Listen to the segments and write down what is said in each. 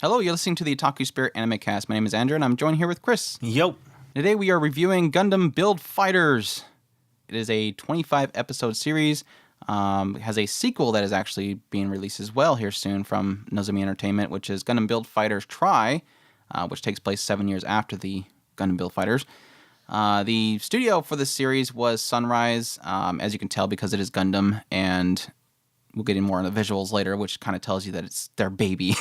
Hello, you're listening to the Otaku Spirit Animecast. My name is Andrew, and I'm joined here with Chris. Yo. Today we are reviewing Gundam Build Fighters. It is a 25-episode series. It has a sequel that is actually being released as well here soon from Nozomi Entertainment, which is Gundam Build Fighters Try, which takes place 7 years after the Gundam Build Fighters. The studio for this series was Sunrise, as you can tell because it is Gundam, and we'll get in more on the visuals later, which kind of tells you that it's their baby.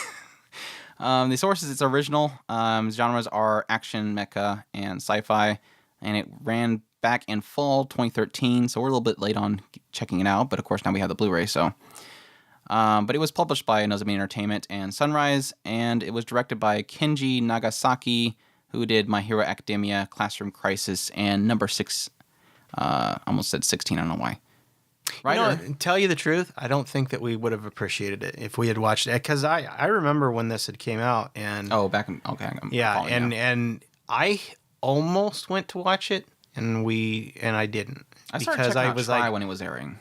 The sources, it's original. Genres are action, mecha, and sci-fi, and it ran back in fall 2013, so we're a little bit late on checking it out, but of course now we have the Blu-ray, so. But it was published by Nozomi Entertainment and Sunrise, and it was directed by Kenji Nagasaki, who did My Hero Academia, Classroom Crisis, and Number 6, almost said 16, I don't know why. Writer. You know, tell you the truth, I don't think that we would have appreciated it if we had watched it, because I remember when this had came out, and back in and I almost went to watch it, and I didn't. I started checking out Try when it was airing.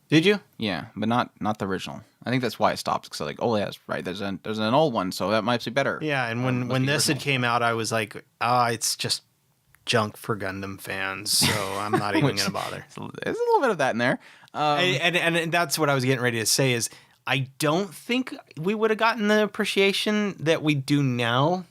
Did you? Yeah, but not the original. I think that's why I stopped, because yeah, that's right. There's an old one, so that might be better. Yeah, and when this had came out, I was like, it's just junk for Gundam fans, so I'm not even gonna bother. There's a little bit of that in there, and that's what I was getting ready to say. Is I don't think we would have gotten the appreciation that we do now.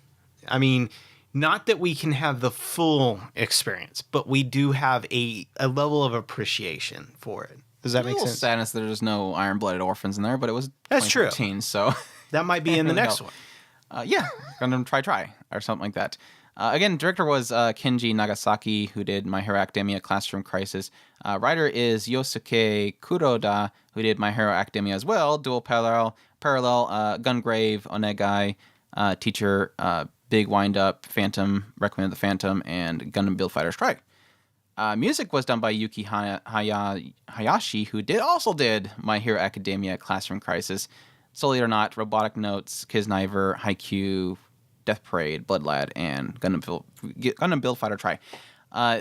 I mean, not that we can have the full experience, but we do have a level of appreciation for it. Does that make sense? Sadness that there's no iron-blooded orphans in there, but it was that's true. So that might be in the next one. Yeah, Gundam Try or something like that. Again, director was Kenji Nagasaki, who did My Hero Academia, Classroom Crisis. Writer is Yosuke Kuroda, who did My Hero Academia as well, Dual Parallel, Gungrave, Onegai, Teacher, Big Wind Up, Phantom, Requiem of the Phantom, and Gundam Build Fighters Try. Music was done by Yuki Hayashi, who also did My Hero Academia, Classroom Crisis, Soul Eater Not, Robotic Notes, Kisniver, Haikyuu, Death Parade, Blood Lad, and Gundam Build Fighter Try.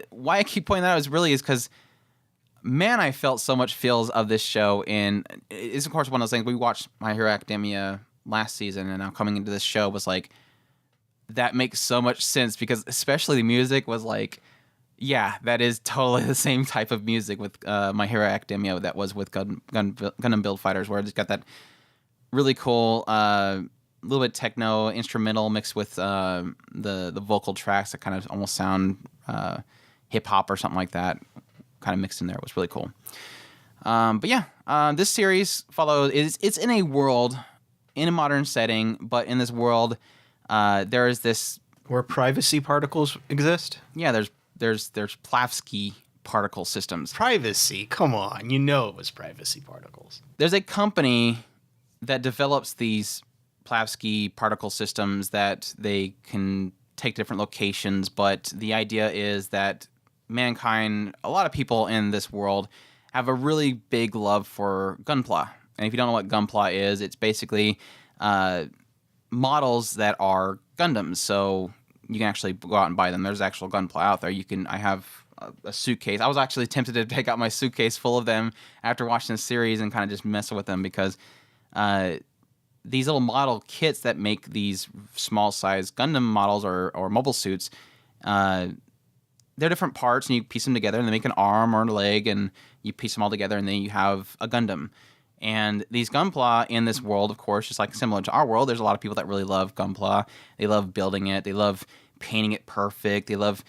Why I keep pointing that out is because, man, I felt so much feels of this show. And it's, of course, one of those things. We watched My Hero Academia last season, and now coming into this show was like, that makes so much sense, because especially the music was like, yeah, that is totally the same type of music with My Hero Academia that was with Gundam Build Fighters, where it's got that really cool little bit techno instrumental mixed with the vocal tracks that kind of almost sound hip hop or something like that, kind of mixed in there. It was really cool. But yeah, this series follows. It's in a world, in a modern setting, but in this world, there is this where privacy particles exist. Yeah, there's Plavsky particle systems. Privacy, come on, it was privacy particles. There's a company that develops these Plavsky particle systems that they can take to different locations, but the idea is that mankind, a lot of people in this world, have a really big love for Gunpla. And if you don't know what Gunpla is, it's basically models that are Gundams. So you can actually go out and buy them. There's actual Gunpla out there. I have a suitcase. I was actually tempted to take out my suitcase full of them after watching the series and kind of just mess with them, because these little model kits that make these small size Gundam models or mobile suits, they're different parts, and you piece them together and they make an arm or a leg, and you piece them all together and then you have a Gundam. And these Gunpla in this world, of course, just like similar to our world, there's a lot of people that really love Gunpla. They love building it. They love painting it perfect. They love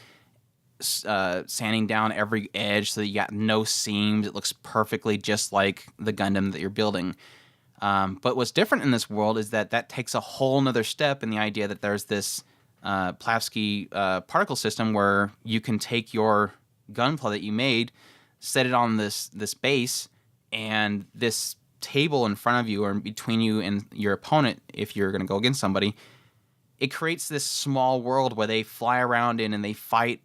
sanding down every edge so that you got no seams. It looks perfectly just like the Gundam that you're building. But what's different in this world is that takes a whole nother step in the idea that there's this Plavsky particle system where you can take your Gunpla that you made, set it on this base, and this table in front of you or between you and your opponent, if you're going to go against somebody, it creates this small world where they fly around in and they fight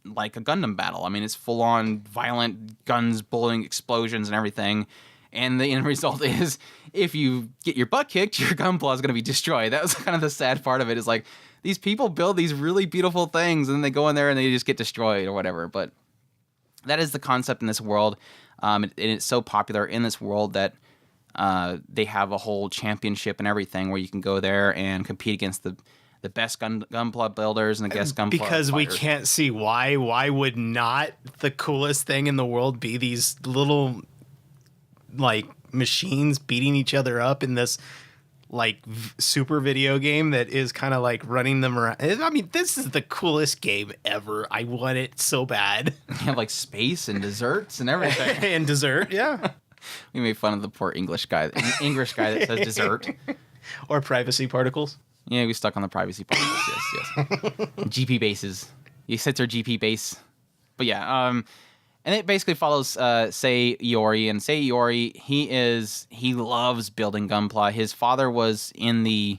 like a Gundam battle. I mean, it's full-on violent guns, bullying, explosions, and everything. And the end result is, if you get your butt kicked, your Gunpla is going to be destroyed. That was kind of the sad part of it, is like, these people build these really beautiful things, and then they go in there and they just get destroyed or whatever. But that is the concept in this world. And it's so popular in this world that They have a whole championship and everything where you can go there and compete against the best Gunpla builders and the best Gunpla Because we fighters. can't see why. Why would not the coolest thing in the world be these little like machines beating each other up in this like super video game that is kind of like running them around? I mean, this is the coolest game ever. I want it so bad. You have like space and desserts and everything. And dessert, yeah. We made fun of the poor English guy that says dessert. Or privacy particles. Yeah, we stuck on the privacy particles. Yes. GP bases. You set their GP base. But yeah, and it basically follows Sei Iori, and Sei Iori, he loves building Gunpla. His father was in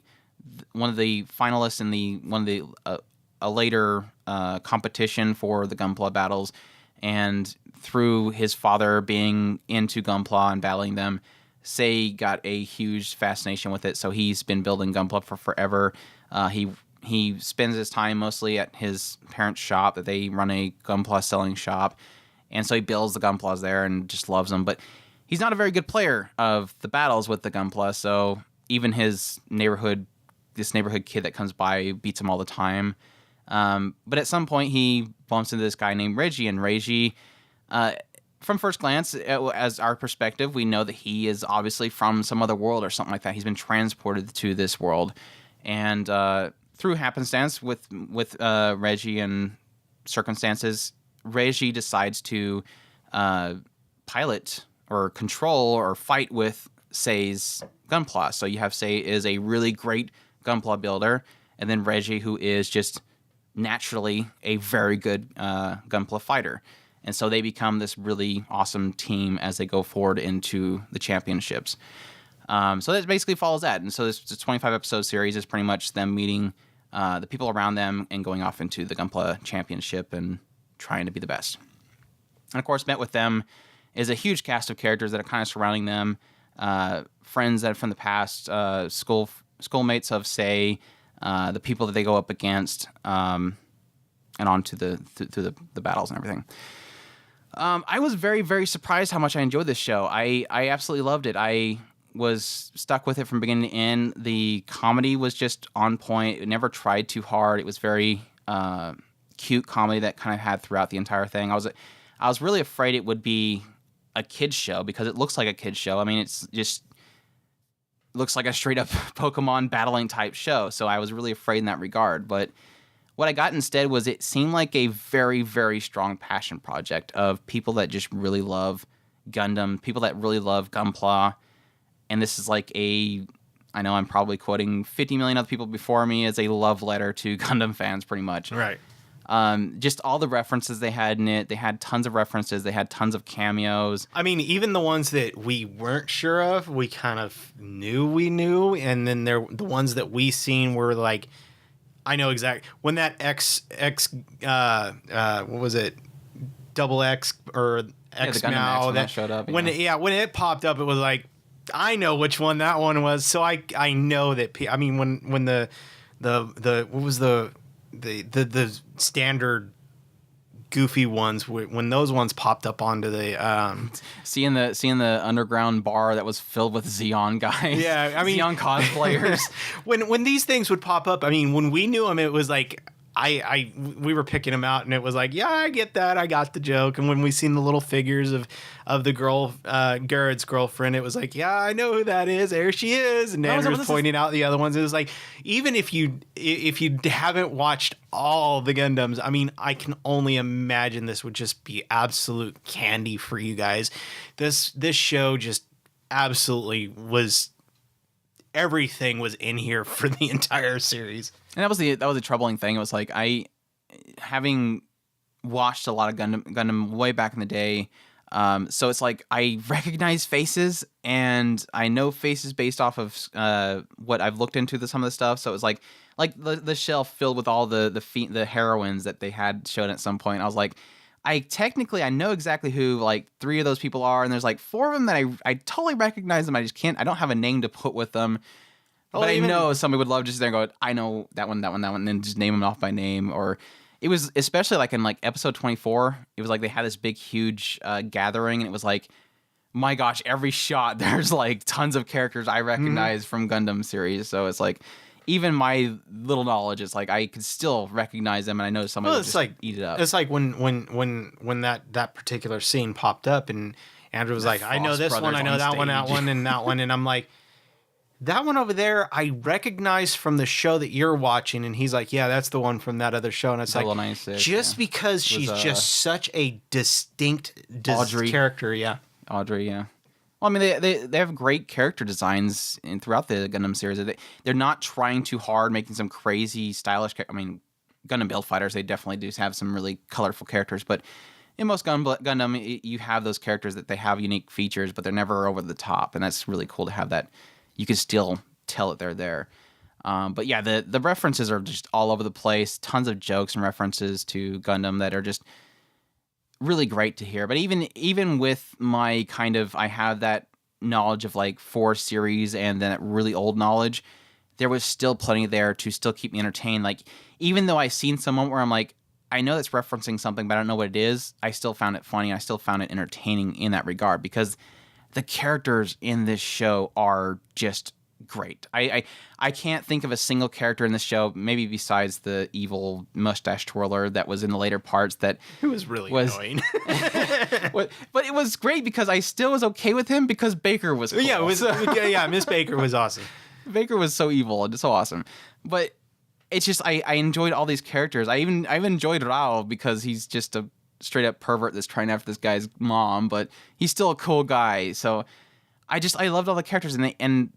one of the finalists in a later competition for the Gunpla battles, and through his father being into Gunpla and battling them, Sei got a huge fascination with it, so he's been building Gunpla for forever. He spends his time mostly at his parents' shop, that they run a Gunpla selling shop, and so he builds the Gunplas there and just loves them. But he's not a very good player of the battles with the Gunpla, so even this neighborhood kid that comes by beats him all the time. But at some point, he bumps into this guy named Reggie, and Reggie, from first glance, as our perspective, we know that he is obviously from some other world or something like that. He's been transported to this world, and through happenstance with Reggie and circumstances, Reggie decides to pilot or control or fight with Sei's Gunpla. So you have Sei is a really great Gunpla builder, and then Reggie, who is just naturally a very good Gunpla fighter. And so they become this really awesome team as they go forward into the championships. So that basically follows that. And so this 25-episode series is pretty much them meeting the people around them and going off into the Gunpla championship and trying to be the best. And of course, met with them is a huge cast of characters that are kind of surrounding them. Friends that are from the past, schoolmates of Sei, the people that they go up against, and on to the battles and everything. I was very, very surprised how much I enjoyed this show. I absolutely loved it. I was stuck with it from beginning to end. The comedy was just on point. It never tried too hard. It was very cute comedy that kind of had throughout the entire thing. I was really afraid it would be a kid's show because it looks like a kid's show. I mean, it's just looks like a straight up Pokemon battling type show. So I was really afraid in that regard. But what I got instead was it seemed like a very, very strong passion project of people that just really love Gundam, people that really love Gunpla. And this is like I know I'm probably quoting 50 million other people before me as a love letter to Gundam fans pretty much. Right. Just all the references they had in it. They had tons of references. They had tons of cameos. I mean, even the ones that we weren't sure of, we kind of knew we knew. And then the ones that we seen were like, I know exactly when that what was it, double X or X the Gundam Mao X when that showed up. when it popped up, it was like I know which one that one was. So I know that. I mean, when the what was the standard goofy ones, when those ones popped up onto the seeing the underground bar that was filled with Xeon guys. Yeah, I mean Xeon cosplayers. when these things would pop up, I mean, when we knew them, it was like we were picking them out, and it was like, yeah, I get that, I got the joke. And when we seen the little figures of the girl, Garrett's girlfriend, it was like, yeah, I know who that is. There she is. And Andrew was pointing out the other ones. It was like, even if you haven't watched all the Gundams, I mean, I can only imagine this would just be absolute candy for you guys. This show just absolutely was. Everything was in here for the entire series. And that was the troubling thing. It was like having watched a lot of Gundam way back in the day. So it's like I recognize faces and I know faces based off of what I've looked into some of the stuff. So it was like the shelf filled with all the heroines that they had shown at some point. I was like, I know exactly who like 3 of those people are, and there's like 4 of them that I totally recognize them. I don't have a name to put with them. But I know somebody would love just there and go, I know that one, and then just name them off by name. Or it was especially like in like episode 24, it was like they had this big, huge gathering, and it was like my gosh, every shot there's like tons of characters I recognize from Gundam series. So it's like even my little knowledge is like I could still recognize them, and I know somebody would just eat it up. It's like when that particular scene popped up, and Andrew was like, "I know this one, I know that one, and that one," and I'm like, "That one over there, I recognize from the show that you're watching," and he's like, "Yeah, that's the one from that other show," and it's like, 96, just because she's just such a distinct character, yeah. Audrey, yeah. Well, I mean, they have great character designs throughout the Gundam series. They're not trying too hard, making some crazy stylish. I mean, Gundam Build Fighters, they definitely do have some really colorful characters. But in most Gundam, you have those characters that they have unique features, but they're never over the top, and that's really cool to have that. You can still tell that they're there. But yeah, the references are just all over the place. Tons of jokes and references to Gundam that are just really great to hear. But even with my kind of, I have that knowledge of like 4 series and then that really old knowledge, there was still plenty there to still keep me entertained. Like, even though I seen someone where I'm like, I know that's referencing something, but I don't know what it is, I still found it funny. I still found it entertaining in that regard, because the characters in this show are just great. I can't think of a single character in this show, maybe besides the evil mustache twirler that was in the later parts, that it was really annoying. But it was great because I still was okay with him because Baker was cool. Yeah, it was. Yeah, Miss Baker was awesome. Baker was so evil and so awesome. But it's just I enjoyed all these characters. I even enjoyed Rao because he's just a straight up pervert that's trying after this guy's mom, but he's still a cool guy. So I loved all the characters, and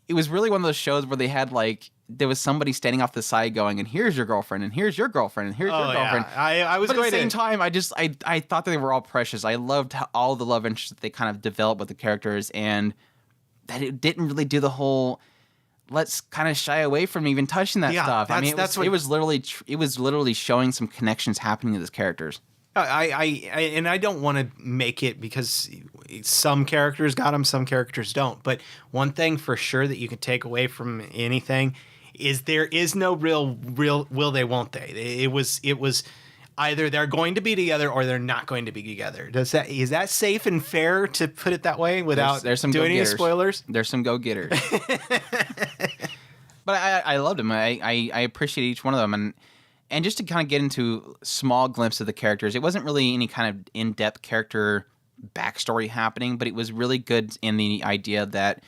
it was really one of those shows where they had like, there was somebody standing off the side going, and here's your girlfriend, and here's your girlfriend, and here's your girlfriend. I was but going at the same time, I thought that they were all precious. I loved all the love interests that they kind of developed with the characters, and that it didn't really do the whole, let's kind of shy away from even touching that stuff. I mean, it was literally showing some connections happening to these characters. I don't want to make it because some characters got them, some characters don't. But one thing for sure that you can take away from anything is there is no real will they, won't they. It was either they're going to be together or they're not going to be together. Is that safe and fair to put it that way without doing any spoilers? There's some go-getters. But I loved them. I appreciate each one of them, and just to kind of get into small glimpse of the characters, it wasn't really any kind of in-depth character backstory happening, but it was really good in the idea that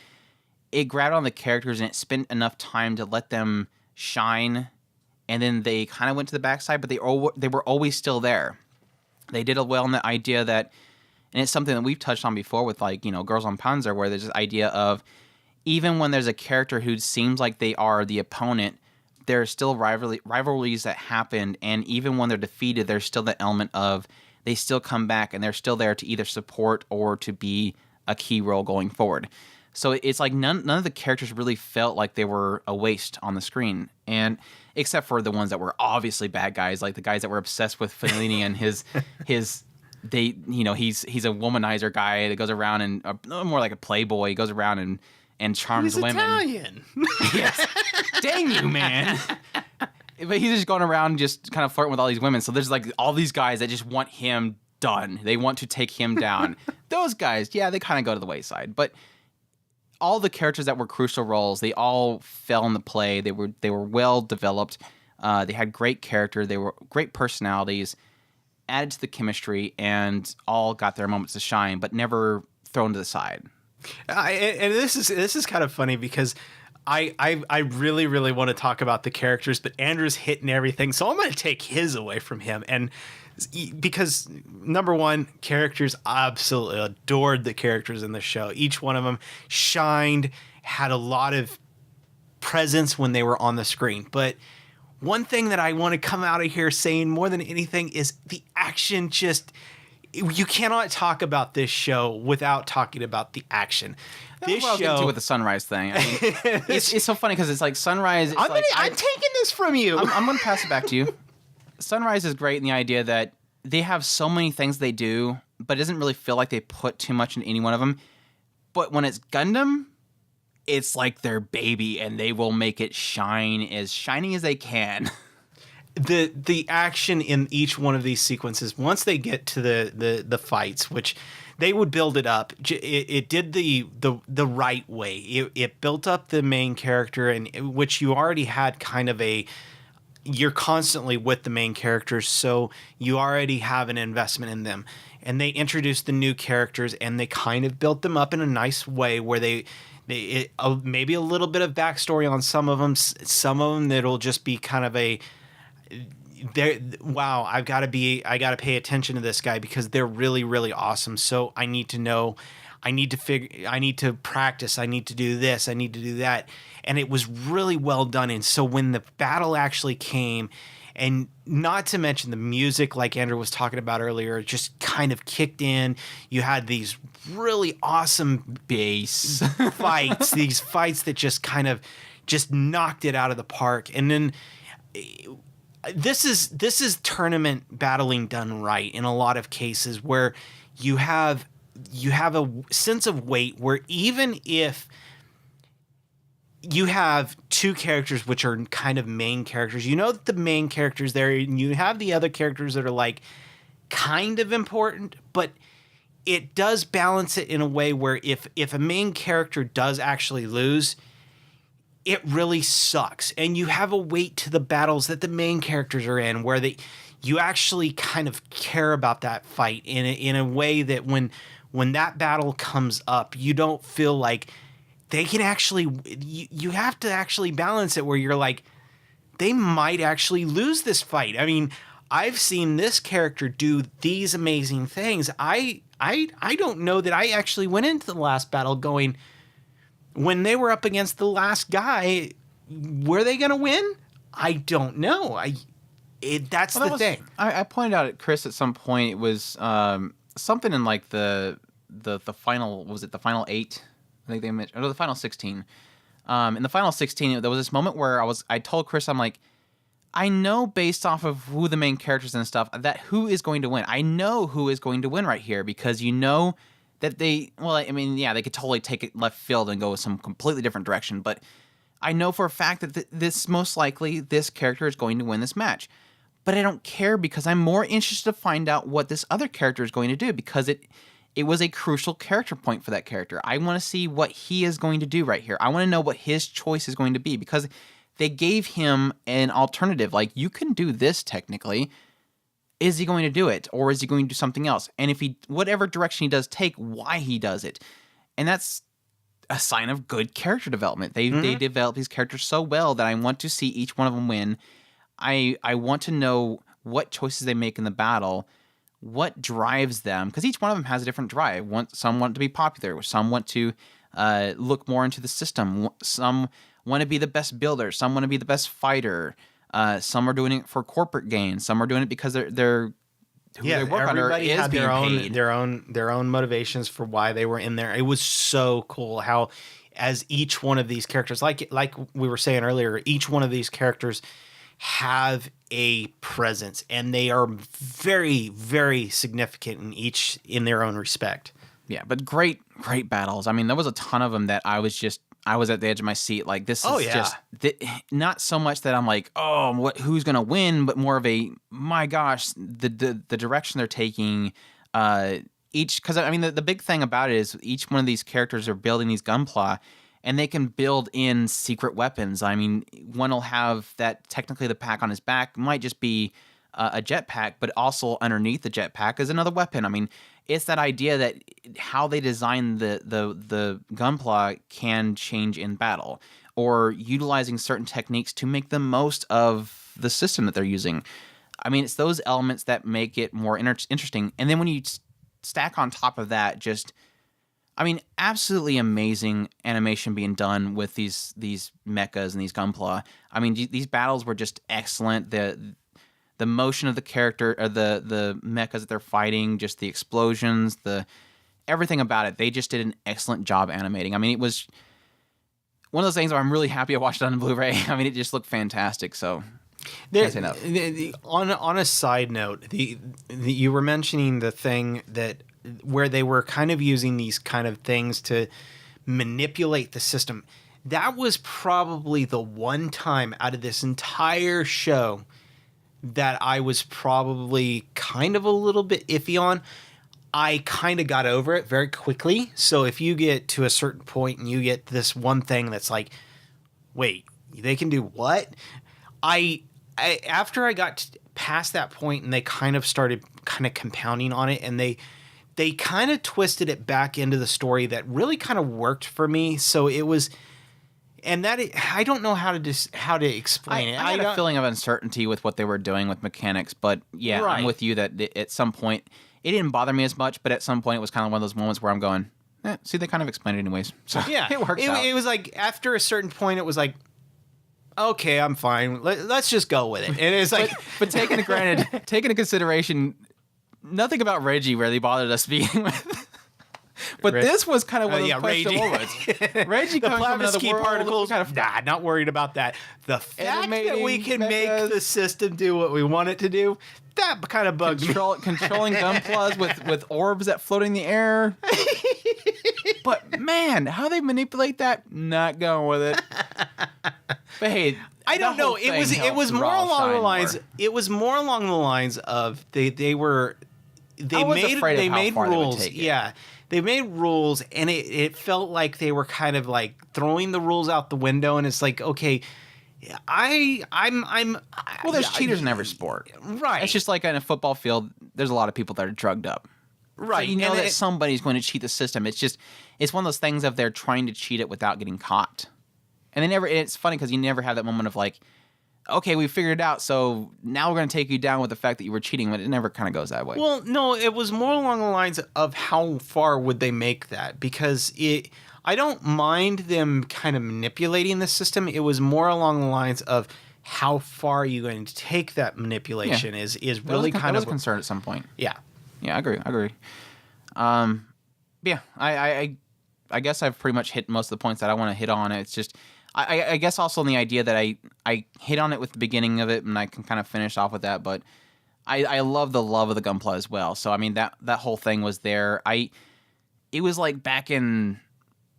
it grabbed on the characters and it spent enough time to let them shine, and then they kind of went to the backside, but they were always still there. They did well in the idea that, and it's something that we've touched on before with, like, you know, Girls on Panzer, where there's this idea of even when there's a character who seems like they are the opponent, there's still rivalries that happen, and even when they're defeated, there's still the element of they still come back and they're still there to either support or to be a key role going forward. So it's like none of the characters really felt like they were a waste on the screen, and except for the ones that were obviously bad guys, like the guys that were obsessed with Fellini and he's a womanizer guy that goes around and more like a playboy. He goes around and charms he's women. Italian. Yes. Dang you, man. But he's just going around just kind of flirting with all these women. So there's like all these guys that just want him done. They want to take him down. Those guys, yeah, they kind of go to the wayside. But all the characters that were crucial roles, they all fell into play. They were well developed. They had great character. They were great personalities, added to the chemistry, and all got their moments to shine, but never thrown to the side. And this is kind of funny because I really, really want to talk about the characters, but Andrew's hitting everything, so I'm going to take his away from him. And because, number one, characters, absolutely adored the characters in the show. Each one of them shined, had a lot of presence when they were on the screen. But one thing that I want to come out of here saying more than anything is the action just... You cannot talk about this show without talking about the action. This show, I was getting to with the Sunrise thing. I mean, it's so funny because it's like Sunrise. I'm taking this from you. I'm going to pass it back to you. Sunrise is great in the idea that they have so many things they do, but it doesn't really feel like they put too much in any one of them. But when it's Gundam, it's like their baby, and they will make it shine as shiny as they can. The action in each one of these sequences, once they get to the fights, which they would build it up. It did the right way. It built up the main character, and which you already had kind of you're constantly with the main characters, so you already have an investment in them. And they introduced the new characters, and they kind of built them up in a nice way where maybe a little bit of backstory on some of them. Some of them that'll just be kind of wow, I got to pay attention to this guy because they're really, really awesome. So I need to know, I need to practice, I need to do this, I need to do that. And it was really well done. And so when the battle actually came, and not to mention the music, like Andrew was talking about earlier, just kind of kicked in. You had these really awesome bass fights, these fights that just knocked it out of the park. And then this is tournament battling done right in a lot of cases, where you have a sense of weight, where even if you have two characters which are kind of main characters, you know that the main character's there, and you have the other characters that are like kind of important, but it does balance it in a way where if a main character does actually lose, it really sucks. And you have a weight to the battles that the main characters are in, where you actually kind of care about that fight in a way that when that battle comes up, you don't feel like they can actually, you have to actually balance it where you're like, they might actually lose this fight. I mean, I've seen this character do these amazing things. I don't know that I actually went into the last battle going, when they were up against the last guy, were they going to win? I don't know. That's the thing. I pointed out at Chris at some point, it was something in like the final, was it the final 8? I think they mentioned, or the final 16. In the final 16, there was this moment where I told Chris, I'm like, I know based off of who the main characters and stuff, that who is going to win. I know who is going to win right here, because you know that they could totally take it left field and go some completely different direction. But I know for a fact that this most likely, this character is going to win this match. But I don't care, because I'm more interested to find out what this other character is going to do, because it was a crucial character point for that character. I want to see what he is going to do right here. I want to know what his choice is going to be, because they gave him an alternative. Like, you can do this technically. Is he going to do it? Or is he going to do something else? And if whatever direction he does take, why he does it. And that's a sign of good character development. They develop these characters so well that I want to see each one of them win. I want to know what choices they make in the battle, what drives them, because each one of them has a different drive. Some want to be popular, some want to look more into the system, some want to be the best builder, some want to be the best fighter, some are doing it for corporate gain, some are doing it because they're who they work under is being paid. Their own motivations for why they were in there. It was so cool how, as each one of these characters, like we were saying earlier, each one of these characters have a presence, and they are very, very significant in their own respect. Yeah, but great battles. I mean, there was a ton of them that I was at the edge of my seat. Like, this is just not so much that I'm like, oh, who's gonna win, but more of a, my gosh, the direction they're taking. Because I mean, the big thing about it is each one of these characters are building these gunpla, and they can build in secret weapons. I mean, one will have that, technically the pack on his back might just be a jetpack, but also underneath the jetpack is another weapon. I mean, it's that idea that how they design the gunpla can change in battle, or utilizing certain techniques to make the most of the system that they're using. I mean, it's those elements that make it more interesting. And then when you stack on top of that, absolutely amazing animation being done with these mechas and these gunpla. I mean, these battles were just excellent. The motion of the character, or the mechas that they're fighting, just the explosions, everything about it. They just did an excellent job animating. I mean, it was one of those things where I'm really happy I watched it on Blu-ray. I mean, it just looked fantastic. So, can't say enough. On a side note, you were mentioning the thing that where they were kind of using these kind of things to manipulate the system. That was probably the one time out of this entire show that I was probably kind of a little bit iffy on. I kind of got over it very quickly. So if you get to a certain point and you get this one thing that's like, wait, they can do what? I after I got past that point and they kind of started kind of compounding on it, and they kind of twisted it back into the story that really kind of worked for me. So it was, and that I don't know how to explain it. I had a feeling of uncertainty with what they were doing with mechanics, but yeah, Right. I'm with you that at some point it didn't bother me as much, but at some point it was kind of one of those moments where I'm going, see, they kind of explained it anyways. So Yeah, it works out. It was like after a certain point, it was like, okay, I'm fine. Let's just go with it. And it's like, but taking into consideration, nothing about Reggie really bothered us being with. But this was kind of one of those questionable moments. Reggie the coming from another key world, particles. kind of Not worried about that. The fact that we Animating can mechas. make the system do what we want it to do, that kind of bugs me. controlling Gunplas with orbs that float in the air. But man, how they manipulate that? Not going with it. But hey, I don't know. It was more along the lines. It was more along the lines of they made rules. Yeah. They made rules, and it felt like they were kind of like throwing the rules out the window, and it's like, okay, I'm well, there's cheaters in every sport. Right. It's just like in a football field, there's a lot of people that are drugged up. Right. So you know that somebody's going to cheat the system. It's one of those things of they're trying to cheat it without getting caught. And it's funny because you never have that moment of like, okay, we figured it out, so now we're going to take you down with the fact that you were cheating, but it never kind of goes that way. Well, no, it was more along the lines of how far would they make that, because I don't mind them kind of manipulating the system. It was more along the lines of how far are you going to take that manipulation is really kind of a concern at some point. Yeah. Yeah, I agree. Yeah, I guess I've pretty much hit most of the points that I want to hit on. It's just I guess also in the idea that I hit on it with the beginning of it, and I can kind of finish off with that, but I love the love of the Gunpla as well. So I mean that whole thing was there. It was like back in,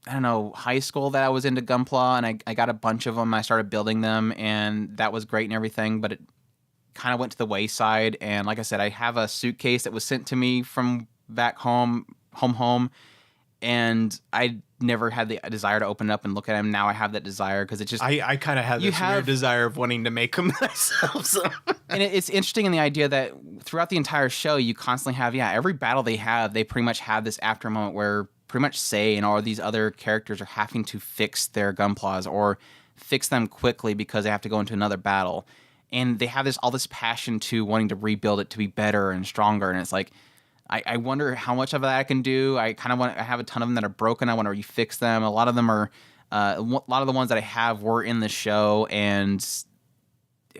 I don't know, high school that I was into Gunpla, and I got a bunch of them. I started building them, and that was great and everything, but it kind of went to the wayside. And like I said, I have a suitcase that was sent to me from back home, and I never had the desire to open it up and look at them. Now I have that desire because it's just... I kind of have this weird desire of wanting to make them myself. So. And it's interesting in the idea that throughout the entire show, you constantly have, every battle they have, they pretty much have this after moment where pretty much Sei and all these other characters are having to fix their Gunplas or fix them quickly because they have to go into another battle. And they have all this passion to wanting to rebuild it to be better and stronger. And it's like, I wonder how much of that I can do. I have a ton of them that are broken. I want to refix them. A lot of them are, a lot of the ones that I have were in the show, and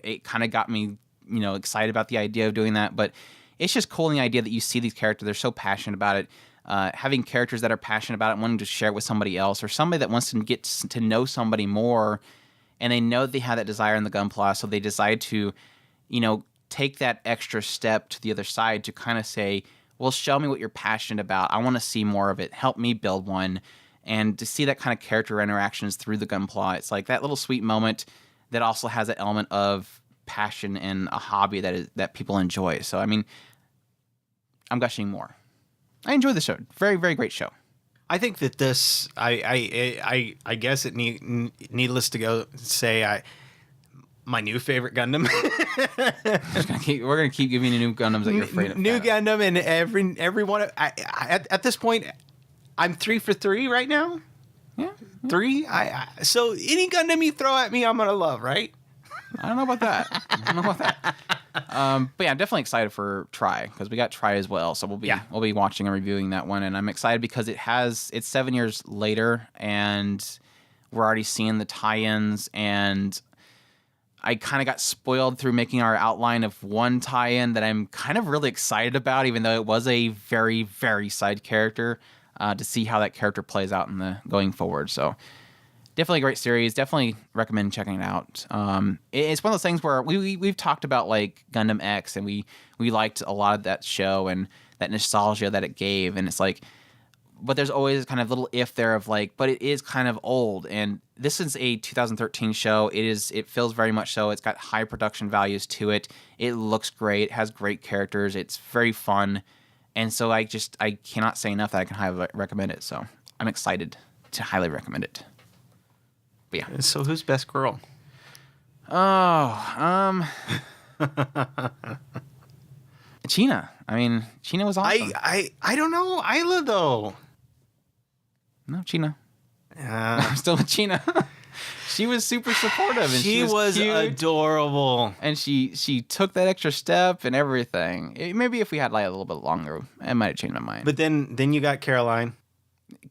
it kind of got me, excited about the idea of doing that. But it's just cool in the idea that you see these characters, they're so passionate about it. Having characters that are passionate about it, wanting to share it with somebody else, or somebody that wants to get to know somebody more, and they know they have that desire in the Gunpla, so they decide to, take that extra step to the other side to kind of say, well, show me what you're passionate about. I want to see more of it. Help me build one. And to see that kind of character interactions through the Gunpla, it's like that little sweet moment that also has that element of passion and a hobby that people enjoy. So, I mean, I'm gushing more. I enjoy the show. Very, very great show. I think that this, I guess it needless to go say, my new favorite Gundam. We're gonna keep giving you new Gundams that you're afraid of. New Gundam, and every one. At this point, I'm 3 for 3 right now. Yeah, 3. So any Gundam you throw at me, I'm gonna love, right? I don't know about that. But yeah, I'm definitely excited for Try, because we got Try as well. So we'll be watching and reviewing that one, and I'm excited because it's 7 years later, and we're already seeing the tie-ins, and I kind of got spoiled through making our outline of one tie-in that I'm kind of really excited about, even though it was a very, very side character, to see how that character plays out in the going forward. So definitely a great series. Definitely recommend checking it out. It's one of those things where we've talked about like Gundam X, and we liked a lot of that show and that nostalgia that it gave. And it's like, but there's always kind of little if there of like, but it is kind of old, and this is a 2013 show. It feels very much so. It's got high production values to it. It looks great. It has great characters. It's very fun, And so I cannot say enough that I can highly recommend it. So I'm excited to highly recommend it. But yeah. So who's best girl? Oh, China. I mean, China was awesome. I don't know Isla though. No, China. I'm still with China. She was super supportive, and she was cute, adorable, and she took that extra step and everything. Maybe if we had like a little bit longer, I might have changed my mind. But then you got Caroline.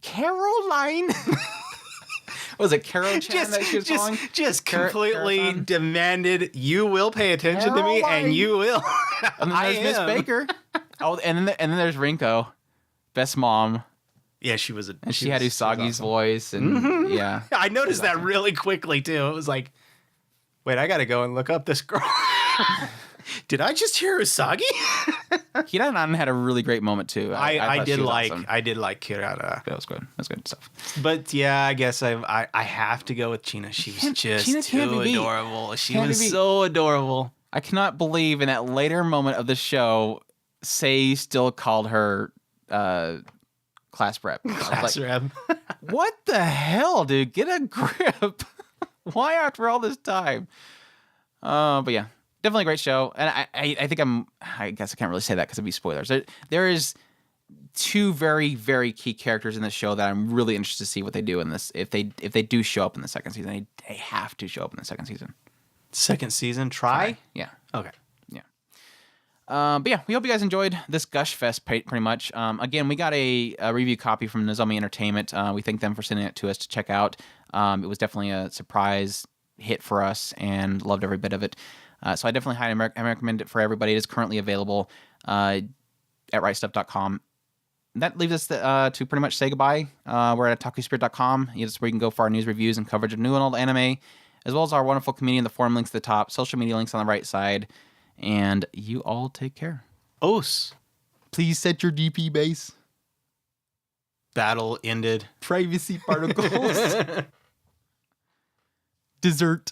Caroline. Was it Carol Chan that she was calling? Just completely demanded, you will pay attention to me, and you will. And then there's Miss Baker. Oh, and then there's Rinko, best mom. Yeah, she was and she had Usagi's voice, and yeah, I noticed that really quickly too. It was like, wait, I got to go and look up this girl. Did I just hear Usagi? Kiranan had a really great moment too. I did like Kirara. That was good. That's good stuff. But yeah, I guess I have to go with China. She was just too adorable. She was so adorable. I cannot believe in that later moment of the show, Sei still called her class rep. Class rep. What the hell, dude? Get a grip. Why after all this time? But yeah. Definitely a great show, and I think I guess I can't really say that because it'd be spoilers. There is two very, very key characters in this show that I'm really interested to see what they do in this. If they do show up in the second season, they have to show up in the second season. Second season, try? Yeah. Okay. Yeah. But yeah, we hope you guys enjoyed this Gush Fest pretty much. Again, we got a review copy from Nozomi Entertainment. We thank them for sending it to us to check out. It was definitely a surprise hit for us and loved every bit of it. So I definitely highly recommend it for everybody. It is currently available at rightstuff.com. That leaves us to pretty much say goodbye. We're at otakuspirit.com. It's where you can go for our news, reviews, and coverage of new and old anime, as well as our wonderful community in the forum links at the top, social media links on the right side. And you all take care. Os. Please set your DP base. Battle ended. Privacy particles. Dessert.